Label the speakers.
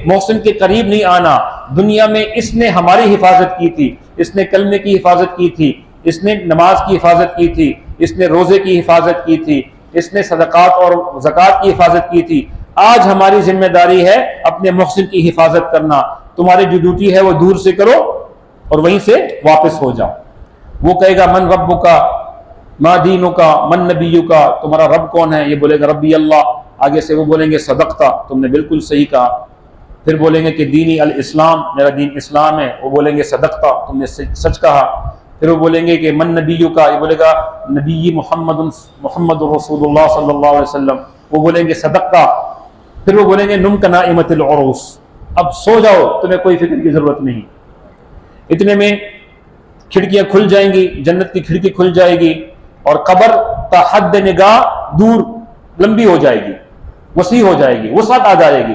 Speaker 1: मोहसिन के करीब नहीं आना। दुनिया में इसने हमारी हिफाजत की थी, इसने कलमे की हिफाजत की थी, इसने नमाज की हिफाजत की थी, इसने रोजे की हिफाजत की थी, इसने सदकात और ज़कात की हिफाजत की थी। आज हमारी जिम्मेदारी है अपने मोहसिन की हिफाजत करना। तुम्हारी जो ड्यूटी है वो दूर से करो और वहीं से वापस हो जाओ। वो कहेगा मन रब्बु का, मा दीनु का, मन नबीयु का, तुम्हारा रब कौन है? ये बोलेगा रब्बी अल्लाह। आगे से वो बोलेंगे सदकता, तुमने बिल्कुल सही कहा। फिर बोलेंगे कि दीनी अल इस्लाम, मेरा दीन इस्लाम है। वो बोलेंगे सदकता, तुमने सच कहा। फिर वो बोलेंगे कि मन नबीयु का, ये बोलेगा नबी मोहम्मद रसूलुल्लाह सल्लल्लाहु अलैहि वसल्लम। वो बोलेंगे सदकता। फिर वो बोलेंगे नुम का नाइमतिल उरूस, अब सो जाओ, तुम्हें कोई फिक्र की जरूरत नहीं। इतने में खिड़कियां खुल जाएंगी, जन्नत की खिड़की खुल जाएगी और कब्र का हद निगाह दूर लंबी हो जाएगी, वसी हो जाएगी, वसअत आ जाएगी।